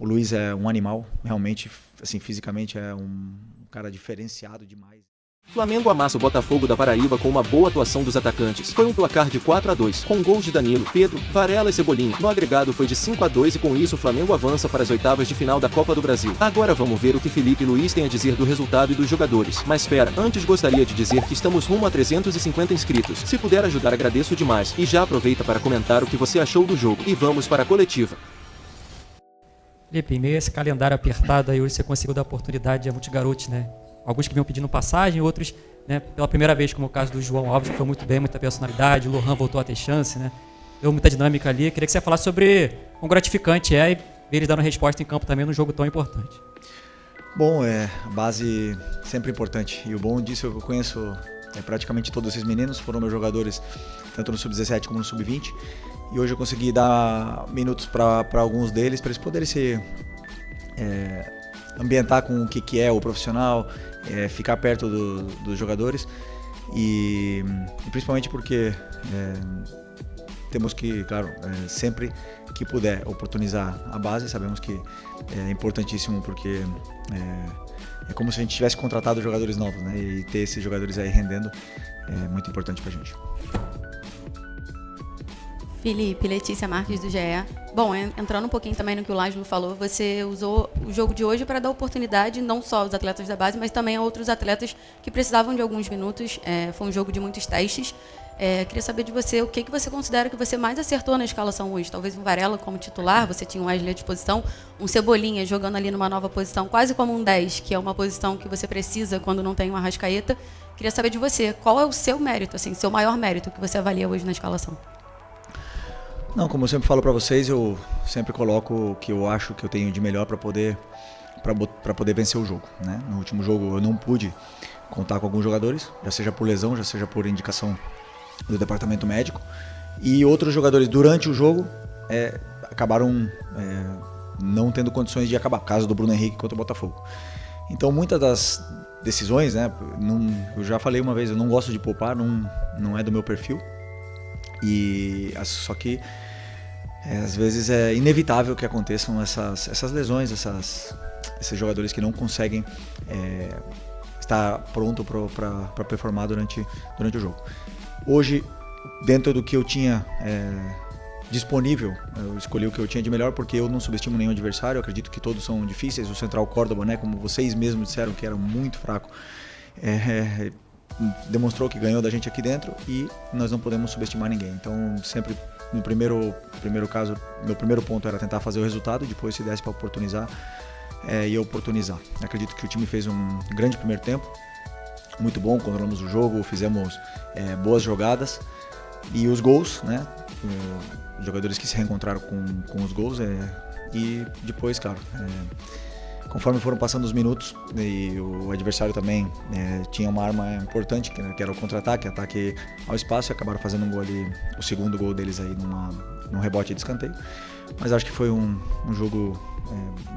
O Luiz é um animal, realmente, assim, fisicamente é um cara diferenciado demais. Flamengo amassa o Botafogo da Paraíba com uma boa atuação dos atacantes. Foi um placar de 4-2, com gols de Danilo, Pedro, Varela e Cebolinha. No agregado foi de 5-2 e com isso o Flamengo avança para as oitavas de final da Copa do Brasil. Agora vamos ver o que Felipe Luiz tem a dizer do resultado e dos jogadores. Mas espera, antes gostaria de dizer que estamos rumo a 350 inscritos. Se puder ajudar, agradeço demais. E já aproveita para comentar o que você achou do jogo. E vamos para a coletiva. Felipe, em meio a esse calendário apertado aí, hoje você conseguiu dar oportunidade a muitos garotos, né? Alguns que vinham pedindo passagem, outros, né, pela primeira vez, como o caso do João Alves, que foi muito bem, muita personalidade, o Lohan voltou a ter chance, né? Deu muita dinâmica ali. Queria que você falasse sobre quão gratificante é e ver eles dando resposta em campo também num jogo tão importante. Bom, a base sempre importante. E o bom disso é que eu conheço praticamente todos esses meninos, foram meus jogadores tanto no Sub-17 como no Sub-20. E hoje eu consegui dar minutos para alguns deles, para eles poderem se ambientar com o que é o profissional, ficar perto dos jogadores. E principalmente porque temos que, claro, sempre que puder oportunizar a base. Sabemos que é importantíssimo porque é como se a gente tivesse contratado jogadores novos, né? E ter esses jogadores aí rendendo é muito importante pra gente. Felipe, Letícia Marques do GE. Bom, entrando um pouquinho também no que o Lázaro falou, você usou o jogo de hoje para dar oportunidade não só aos atletas da base, mas também a outros atletas que precisavam de alguns minutos. Foi um jogo de muitos testes. Queria saber de você o que você considera que você mais acertou na escalação hoje. Talvez um Varela como titular, você tinha um Wesley à disposição, um Cebolinha jogando ali numa nova posição, quase como um 10, que é uma posição que você precisa quando não tem uma Arrascaeta. Queria saber de você, qual é o seu mérito, assim, seu maior mérito que você avalia hoje na escalação? Não, como eu sempre falo para vocês, eu sempre coloco o que eu acho que eu tenho de melhor para poder vencer o jogo, né? No último jogo eu não pude contar com alguns jogadores, já seja por lesão, já seja por indicação do departamento médico, e outros jogadores durante o jogo acabaram não tendo condições de acabar, caso do Bruno Henrique contra o Botafogo. Então muitas das decisões, né, eu já falei uma vez, eu não gosto de poupar, não é do meu perfil. E só que às vezes é inevitável que aconteçam essas lesões, esses jogadores que não conseguem estar pronto para performar durante o jogo. Hoje, dentro do que eu tinha disponível, eu escolhi o que eu tinha de melhor, porque eu não subestimo nenhum adversário. Eu acredito que todos são difíceis. O Central Córdoba, né, como vocês mesmos disseram, que era muito fraco, demonstrou que ganhou da gente aqui dentro, e nós não podemos subestimar ninguém. Então, sempre no primeiro caso, meu primeiro ponto era tentar fazer o resultado, depois se desse para oportunizar, e oportunizar. Acredito que o time fez um grande primeiro tempo, muito bom, controlamos o jogo, fizemos boas jogadas, e os gols, né, os jogadores que se reencontraram com os gols, e depois, claro, conforme foram passando os minutos e o adversário também tinha uma arma importante, que era o contra-ataque, ataque ao espaço, e acabaram fazendo um gol ali, o segundo gol deles aí num rebote de escanteio. Mas acho que foi um jogo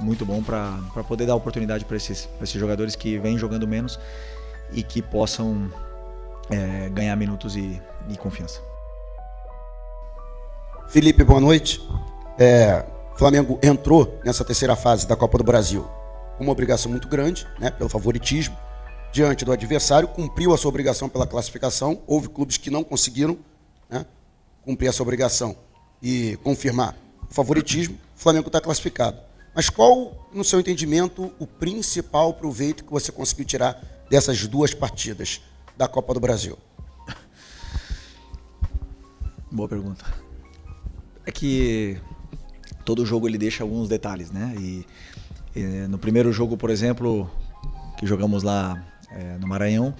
muito bom para poder dar oportunidade para esses jogadores que vêm jogando menos e que possam ganhar minutos e confiança. Felipe, boa noite. O Flamengo entrou nessa terceira fase da Copa do Brasil com uma obrigação muito grande, né, pelo favoritismo diante do adversário, cumpriu a sua obrigação pela classificação. Houve clubes que não conseguiram, né, cumprir essa obrigação e confirmar o favoritismo. O Flamengo está classificado. Mas qual, no seu entendimento, o principal proveito que você conseguiu tirar dessas duas partidas da Copa do Brasil? Boa pergunta. É que todo jogo ele deixa alguns detalhes, né? E no primeiro jogo, por exemplo, que jogamos lá no Maranhão,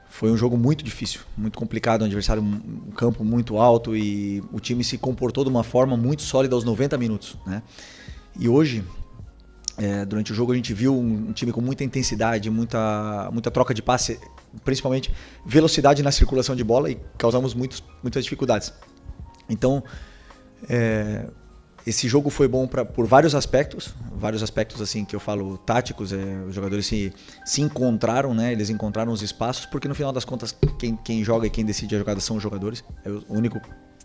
foi um jogo muito difícil, muito complicado, um adversário, um campo muito alto, e o time se comportou de uma forma muito sólida aos 90 minutos, né? E hoje, durante o jogo, a gente viu um time com muita intensidade, muita troca de passe, principalmente velocidade na circulação de bola, e causamos muitas dificuldades. Então, esse jogo foi bom por vários aspectos assim que eu falo táticos. Os jogadores se encontraram, né? Eles encontraram os espaços, porque no final das contas quem joga e quem decide a jogada são os jogadores. O único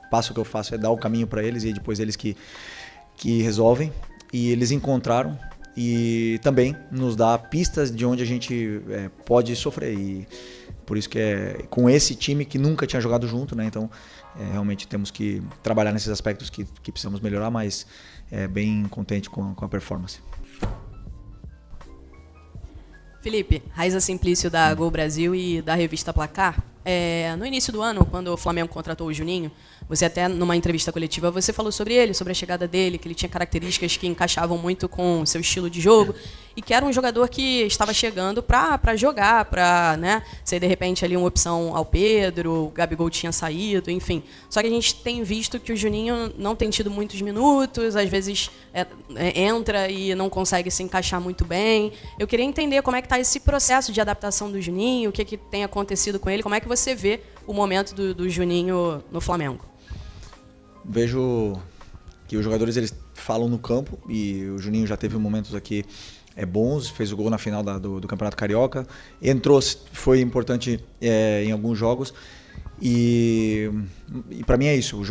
passo que eu faço é dar o caminho para eles, e depois eles que resolvem. e eles encontraram e também nos dá pistas de onde a gente pode sofrer. E por isso que é com esse time que nunca tinha jogado junto, né? Então realmente temos que trabalhar nesses aspectos que precisamos melhorar, mas bem contente com a performance. Felipe, Raiza Simplício da Gol Brasil e da revista Placar. No início do ano, quando o Flamengo contratou o Juninho, você até numa entrevista coletiva, você falou sobre ele, sobre a chegada dele, que ele tinha características que encaixavam muito com o seu estilo de jogo e que era um jogador que estava chegando para jogar, para, né, ser de repente ali uma opção ao Pedro, o Gabigol tinha saído, enfim. Só que a gente tem visto que o Juninho não tem tido muitos minutos, às vezes entra e não consegue se encaixar muito bem. Eu queria entender como é que está esse processo de adaptação do Juninho, o que tem acontecido com ele, como é que você vê o momento do Juninho no Flamengo? Vejo que os jogadores eles falam no campo e o Juninho já teve momentos aqui bons, fez o gol na final do Campeonato Carioca, entrou, foi importante em alguns jogos e para mim é isso, o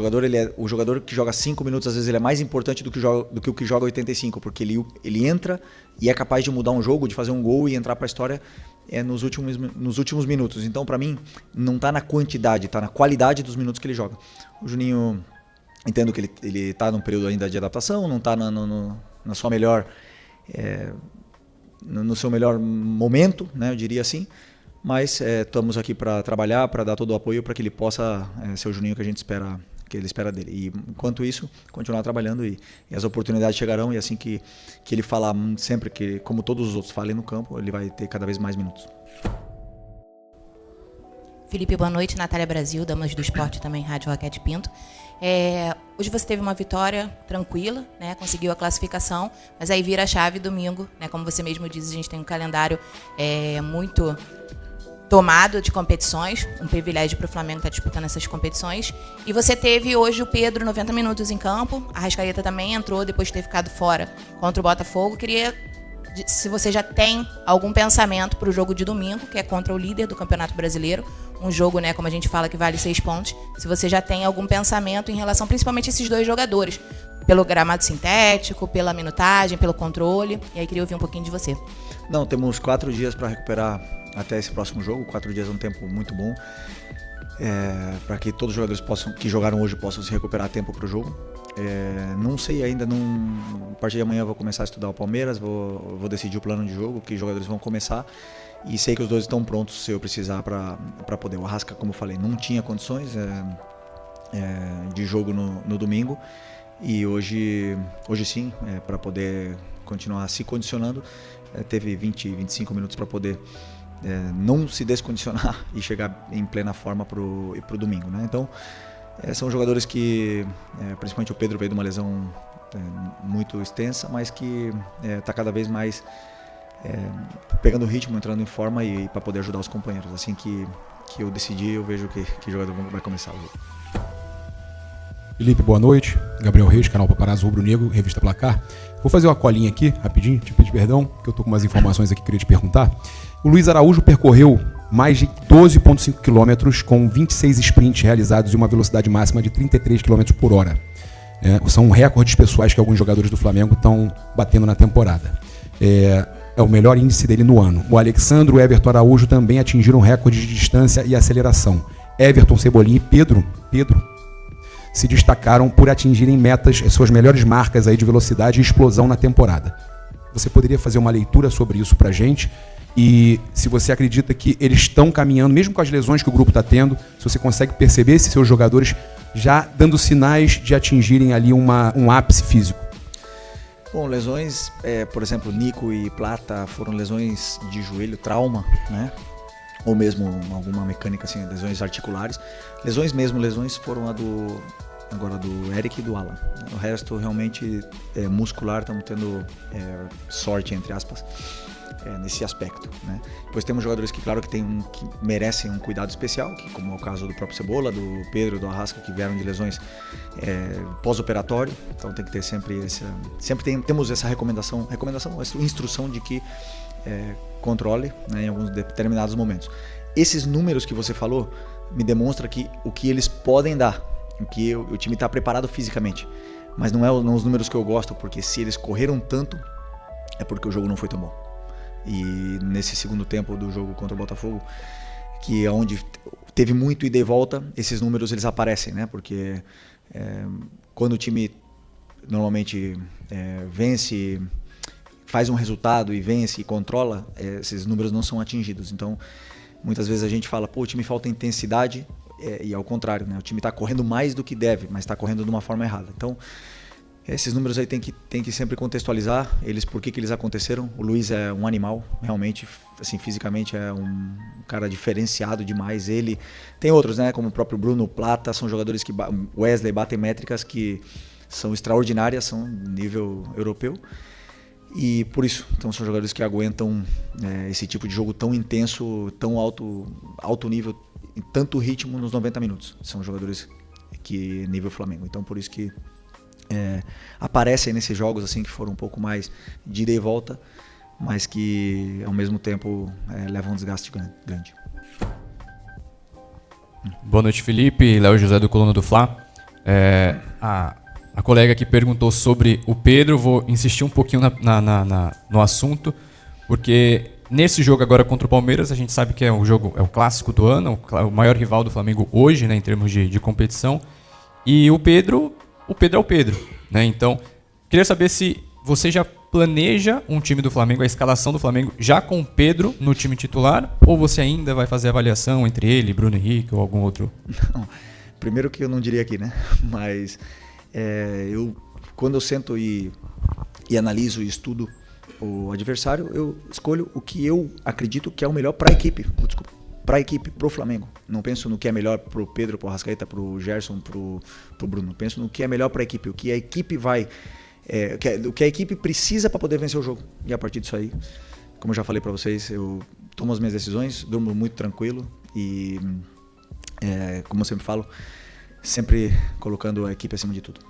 jogador que joga 5 minutos às vezes ele é mais importante do que o que joga 85, porque ele entra e é capaz de mudar um jogo, de fazer um gol e entrar para a história nos últimos minutos. Então para mim não está na quantidade, está na qualidade dos minutos que ele joga. O Juninho, entendo que ele está num período ainda de adaptação, não está na sua melhor no seu melhor momento, né, eu diria assim, mas estamos aqui para trabalhar, para dar todo o apoio para que ele possa ser o Juninho que a gente espera, que ele espera dele. E enquanto isso, continuar trabalhando e as oportunidades chegarão, e assim que ele falar sempre, que como todos os outros falem no campo, ele vai ter cada vez mais minutos. Felipe, boa noite. Natália Brasil, Damas do Esporte, também Rádio Roquete Pinto. Hoje você teve uma vitória tranquila, né? Conseguiu a classificação, mas aí vira a chave domingo, né? Como você mesmo diz, a gente tem um calendário muito tomado de competições, um privilégio para o Flamengo estar disputando essas competições. E você teve hoje o Pedro 90 minutos em campo, a Arrascaeta também entrou depois de ter ficado fora contra o Botafogo. Queria, se você já tem algum pensamento para o jogo de domingo, que é contra o líder do Campeonato Brasileiro, um jogo, né, como a gente fala, que vale 6 pontos, se você já tem algum pensamento em relação principalmente a esses dois jogadores, pelo gramado sintético, pela minutagem, pelo controle, e aí queria ouvir um pouquinho de você. Não, temos 4 dias para recuperar até esse próximo jogo. 4 dias é um tempo muito bom para que todos os jogadores que jogaram hoje possam se recuperar a tempo para o jogo. Não sei ainda, a partir de amanhã eu vou começar a estudar o Palmeiras, vou decidir o plano de jogo, que jogadores vão começar, e sei que os dois estão prontos se eu precisar para poder. O Arrasca, como eu falei, não tinha condições de jogo no domingo, e hoje sim, para poder continuar se condicionando, teve 25 minutos para poder não se descondicionar e chegar em plena forma pro domingo, né? Então são jogadores que, principalmente o Pedro veio de uma lesão muito extensa, mas que está cada vez mais pegando o ritmo, entrando em forma e para poder ajudar os companheiros. Assim que eu decidi, eu vejo que jogador vai começar o jogo. Felipe, boa noite. Gabriel Reis, canal Paparazzo Rubro Negro, revista Placar. Vou fazer uma colinha aqui, rapidinho, te pedir perdão, que eu tô com umas informações aqui que eu queria te perguntar. O Luiz Araújo percorreu mais de 12,5 km com 26 sprints realizados e uma velocidade máxima de 33 km por hora. São recordes pessoais que alguns jogadores do Flamengo estão batendo na temporada. É o melhor índice dele no ano. O Alexandre e o Everton Araújo também atingiram recordes de distância e aceleração. Everton, Cebolinha e Pedro se destacaram por atingirem suas melhores marcas aí de velocidade e explosão na temporada. Você poderia fazer uma leitura sobre isso pra gente? E se você acredita que eles estão caminhando, mesmo com as lesões que o grupo está tendo, se você consegue perceber esses seus jogadores já dando sinais de atingirem ali um ápice físico? Bom, lesões, por exemplo, Nico e Plata foram lesões de joelho, trauma, né? Ou mesmo alguma mecânica, assim, lesões articulares. Lesões foram agora do Eric e do Alan. O resto realmente muscular, estamos tendo sorte, entre aspas, nesse aspecto, né? Depois temos jogadores que, claro, que merecem um cuidado especial, que, como é o caso do próprio Cebola, do Pedro, do Arrasca, que vieram de lesões pós-operatório. Então tem que ter temos essa recomendação, essa instrução de que controle, né, em alguns determinados momentos. Esses números que você falou me demonstram o que eles podem dar, o que o time está preparado fisicamente. Mas não os números que eu gosto, porque se eles correram tanto, é porque o jogo não foi tão bom. E nesse segundo tempo do jogo contra o Botafogo, que é onde teve muito ida e volta, esses números eles aparecem, né? Porque quando o time normalmente vence, faz um resultado e vence e controla, esses números não são atingidos. Então, muitas vezes a gente fala, pô, o time falta intensidade, e ao contrário, né? O time está correndo mais do que deve, mas está correndo de uma forma errada. Então, esses números aí tem que sempre contextualizar eles, por que eles aconteceram. O Luiz é um animal, realmente, assim, fisicamente é um cara diferenciado demais. Ele tem outros, né, como o próprio Bruno Plata, são jogadores que Wesley batem métricas que são extraordinárias, são nível europeu. E por isso, então são jogadores que aguentam esse tipo de jogo tão intenso, tão alto nível, em tanto ritmo nos 90 minutos. São jogadores que nível Flamengo. Então por isso que aparecem nesses jogos assim que foram um pouco mais de ida e volta, mas que ao mesmo tempo levam um desgaste grande. Boa noite, Felipe. Léo José do Coluna do Fla. A colega que perguntou sobre o Pedro, vou insistir um pouquinho no assunto, porque nesse jogo agora contra o Palmeiras, a gente sabe que é o clássico do ano, o maior rival do Flamengo hoje, né, em termos de competição, e o Pedro é o Pedro, né? Então, queria saber se você já planeja um time do Flamengo, a escalação do Flamengo, já com o Pedro no time titular, ou você ainda vai fazer avaliação entre ele, Bruno Henrique ou algum outro? Não, primeiro que eu não diria aqui, né? Mas quando eu sento e analiso e estudo o adversário, eu escolho o que eu acredito que é o melhor para a equipe. Para a equipe, para o Flamengo. Não penso no que é melhor para o Pedro, para o Arrascaeta, para o Gerson, para o Bruno. Penso no que é melhor para a equipe, o que a equipe o que a equipe precisa para poder vencer o jogo. E a partir disso aí, como eu já falei para vocês, eu tomo as minhas decisões, durmo muito tranquilo e, como eu sempre falo, sempre colocando a equipe acima de tudo.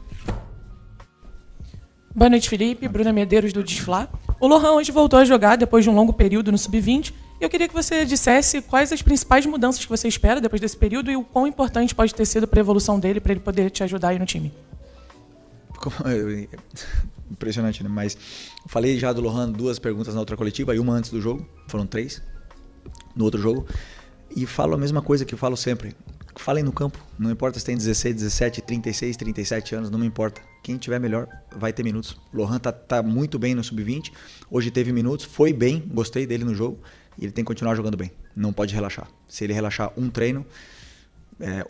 Boa noite, Felipe. Bruna Medeiros, do Desflá. O Lohan hoje voltou a jogar depois de um longo período no Sub-20. E eu queria que você dissesse quais as principais mudanças que você espera depois desse período e o quão importante pode ter sido para a evolução dele, para ele poder te ajudar aí no time. Impressionante, né? Mas eu falei já do Lohan 2 perguntas na outra coletiva e uma antes do jogo. Foram 3 no outro jogo. E falo a mesma coisa que eu falo sempre. Falem no campo, não importa se tem 16, 17, 36, 37 anos, não me importa. Quem tiver melhor vai ter minutos. O Lohan tá muito bem no Sub-20, hoje teve minutos, foi bem, gostei dele no jogo e ele tem que continuar jogando bem, não pode relaxar. Se ele relaxar um treino,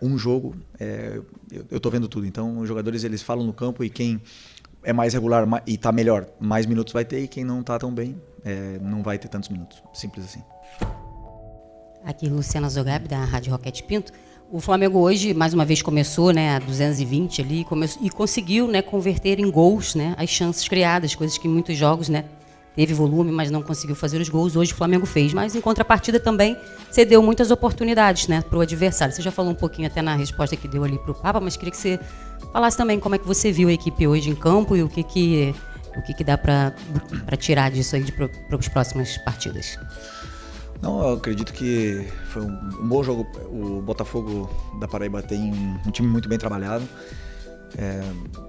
um jogo, eu tô vendo tudo. Então os jogadores eles falam no campo e quem é mais regular e tá melhor, mais minutos vai ter, e quem não tá tão bem não vai ter tantos minutos, simples assim. Aqui Luciana Zogab, da Rádio Roquete Pinto. O Flamengo hoje, mais uma vez, começou, né, a 220 ali e conseguiu, né, converter em gols, né, as chances criadas, coisas que em muitos jogos, né, teve volume, mas não conseguiu fazer os gols. Hoje o Flamengo fez, mas em contrapartida também cedeu muitas oportunidades, né, para o adversário. Você já falou um pouquinho até na resposta que deu ali para o Papa, mas queria que você falasse também como é que você viu a equipe hoje em campo e o que dá para tirar disso aí para as próximas partidas. Não, eu acredito que foi um bom jogo. O Botafogo da Paraíba tem um time muito bem trabalhado,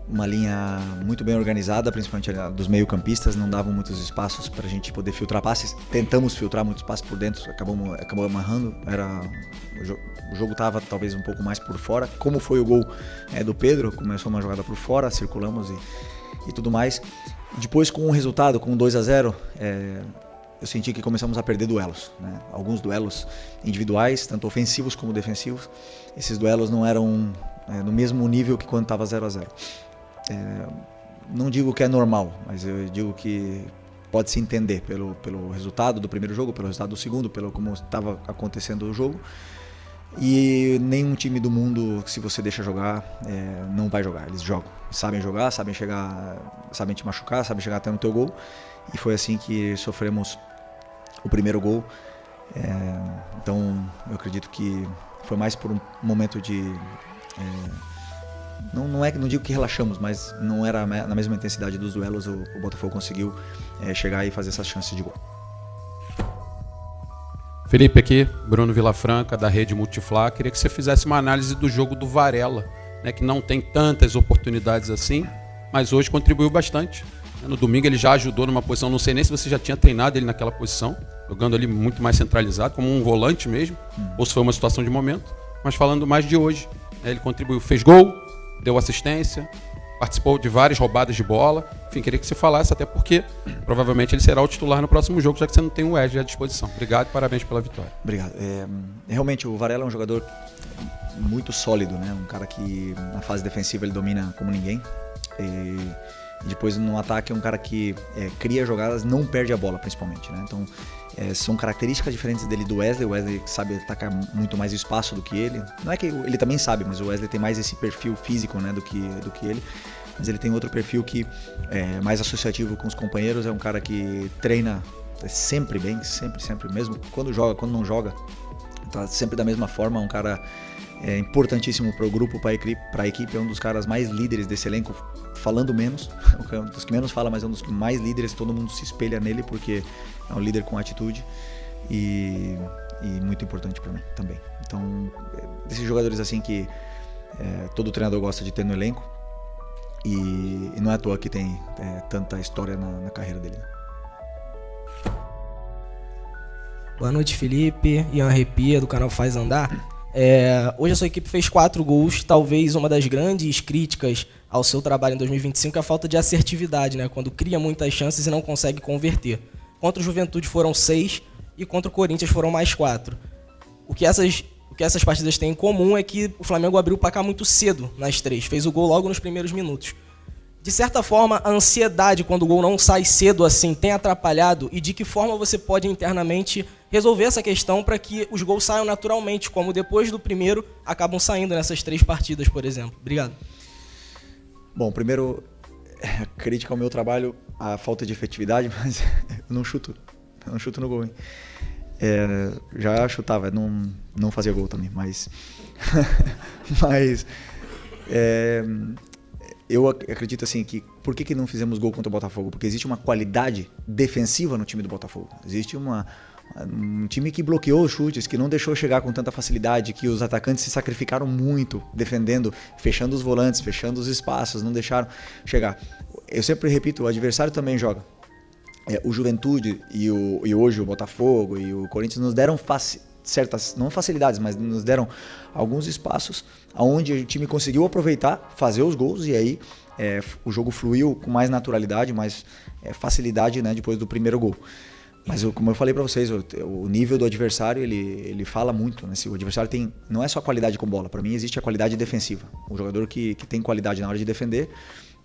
uma linha muito bem organizada, principalmente dos meio-campistas, não davam muitos espaços para a gente poder filtrar passes. Tentamos filtrar muitos passes por dentro, acabou amarrando. O jogo estava talvez um pouco mais por fora. Como foi o gol do Pedro, começou uma jogada por fora, circulamos e tudo mais. Depois, com o resultado, com 2-0, eu senti que começamos a perder duelos, né? Alguns duelos individuais, tanto ofensivos como defensivos. Esses duelos não eram no mesmo nível que quando estava 0-0. Não digo que é normal, mas eu digo que pode se entender pelo resultado do primeiro jogo, pelo resultado do segundo, pelo como estava acontecendo o jogo. E nenhum time do mundo, se você deixa jogar, não vai jogar. Eles jogam, sabem jogar, sabem chegar, sabem te machucar, sabem chegar até no teu gol. E foi assim que sofremos o primeiro gol. Então eu acredito que foi mais por um momento de... não digo que relaxamos, mas não era na mesma intensidade dos duelos. O Botafogo conseguiu chegar e fazer essas chances de gol. Felipe aqui, Bruno Vilafranca, da Rede Multiflá. Queria que você fizesse uma análise do jogo do Varela, né, que não tem tantas oportunidades assim, mas hoje contribuiu bastante. No domingo ele já ajudou numa posição, não sei nem se você já tinha treinado ele naquela posição, jogando ali muito mais centralizado, como um volante mesmo, ou se foi uma situação de momento. Mas falando mais de hoje, ele contribuiu, fez gol, deu assistência, participou de várias roubadas de bola. Enfim, queria que você falasse, até porque provavelmente ele será o titular no próximo jogo, já que você não tem o Wesley à disposição. Obrigado e parabéns pela vitória. Obrigado. Realmente o Varela é um jogador muito sólido, né? Um cara que na fase defensiva ele domina como ninguém. E depois no ataque é um cara que cria jogadas, não perde a bola principalmente, né? Então são características diferentes dele do Wesley. O Wesley sabe atacar muito mais o espaço do que ele. Não é que ele também sabe, mas o Wesley tem mais esse perfil físico, né, do que ele. Mas ele tem outro perfil que é mais associativo com os companheiros. É um cara que treina sempre bem, sempre, mesmo quando joga, quando não joga, tá sempre da mesma forma. Um cara importantíssimo para o grupo, para a equipe. É um dos caras mais líderes desse elenco, falando menos, um dos que menos fala, mas é um dos mais líderes. Todo mundo se espelha nele porque é um líder com atitude e muito importante para mim também. Então, desses jogadores assim que todo treinador gosta de ter no elenco, e não é à toa que tem tanta história na carreira dele, né? Boa noite, Felipe. Ian Repia, do canal Faz Andar. Hoje a sua equipe fez 4 gols. Talvez uma das grandes críticas ao seu trabalho em 2025 é a falta de assertividade, né? Quando cria muitas chances e não consegue converter. Contra o Juventude foram 6 e contra o Corinthians foram mais 4. O que essas partidas têm em comum é que o Flamengo abriu o placar muito cedo nas 3. Fez o gol logo nos primeiros minutos. De certa forma, a ansiedade quando o gol não sai cedo assim tem atrapalhado, e de que forma você pode internamente resolver essa questão para que os gols saiam naturalmente, como depois do primeiro acabam saindo nessas 3 partidas, por exemplo? Obrigado. Bom, primeiro, crítica ao meu trabalho, a falta de efetividade, mas eu não chuto no gol, hein? Já chutava, não fazia gol também, mas eu acredito assim que por que não fizemos gol contra o Botafogo? Porque existe uma qualidade defensiva no time do Botafogo. Existe um time que bloqueou os chutes, que não deixou chegar com tanta facilidade, que os atacantes se sacrificaram muito defendendo, fechando os volantes, fechando os espaços, não deixaram chegar. Eu sempre repito, o adversário também joga. O Juventude e hoje o Botafogo e o Corinthians nos deram certas, não facilidades, mas nos deram alguns espaços onde o time conseguiu aproveitar, fazer os gols, e aí o jogo fluiu com mais naturalidade, mais facilidade, né, depois do primeiro gol. Mas como eu falei para vocês, o nível do adversário ele fala muito, né? Se o adversário não é só qualidade com bola, para mim existe a qualidade defensiva. O jogador que tem qualidade na hora de defender,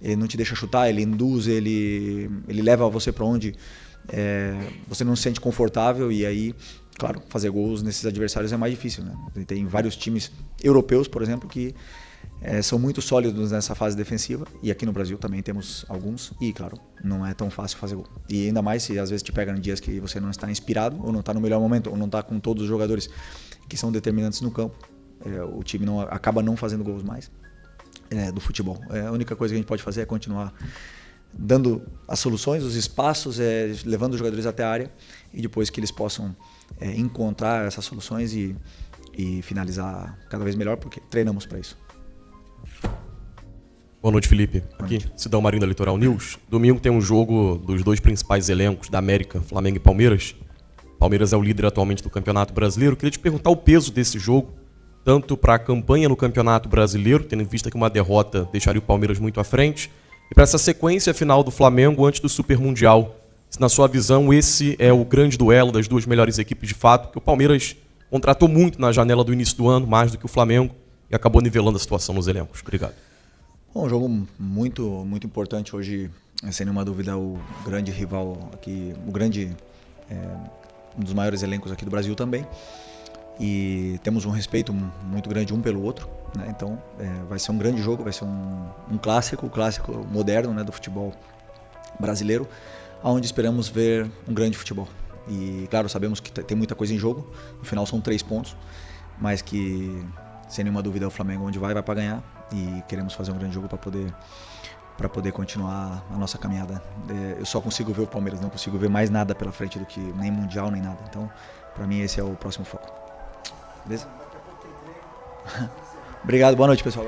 ele não te deixa chutar, ele induz, ele leva você para onde você não se sente confortável, e aí, claro, fazer gols nesses adversários é mais difícil, né? Tem vários times europeus, por exemplo, que são muito sólidos nessa fase defensiva, e aqui no Brasil também temos alguns, e claro, não é tão fácil fazer gol. E ainda mais se às vezes te pega em dias que você não está inspirado, ou não está no melhor momento, ou não está com todos os jogadores que são determinantes no campo, o time acaba não fazendo gols mais do futebol. A única coisa que a gente pode fazer é continuar dando as soluções, os espaços, levando os jogadores até a área, e depois que eles possam encontrar essas soluções e finalizar cada vez melhor, porque treinamos para isso. Boa noite, Felipe. Aqui, Cidão Marinho da Litoral News. Domingo tem um jogo dos 2 principais elencos da América, Flamengo e Palmeiras. Palmeiras é o líder atualmente do Campeonato Brasileiro. Queria te perguntar o peso desse jogo, tanto para a campanha no Campeonato Brasileiro, tendo em vista que uma derrota deixaria o Palmeiras muito à frente, e para essa sequência final do Flamengo antes do Super Mundial. Se, na sua visão, esse é o grande duelo das 2 melhores equipes de fato, porque o Palmeiras contratou muito na janela do início do ano, mais do que o Flamengo, e acabou nivelando a situação nos elencos. Obrigado. Bom, um jogo muito, muito importante hoje, sem nenhuma dúvida, o grande rival aqui, um dos maiores elencos aqui do Brasil também. E temos um respeito muito grande um pelo outro, né? Então vai ser um grande jogo, vai ser um clássico moderno, né, do futebol brasileiro, onde esperamos ver um grande futebol. E claro, sabemos que tem muita coisa em jogo, no final são 3 pontos, mas que sem nenhuma dúvida o Flamengo onde vai para ganhar, e queremos fazer um grande jogo para poder continuar a nossa caminhada. Eu só consigo ver o Palmeiras, não consigo ver mais nada pela frente do que nem Mundial, nem nada. Então, para mim esse é o próximo foco. Beleza? Obrigado, boa noite, pessoal.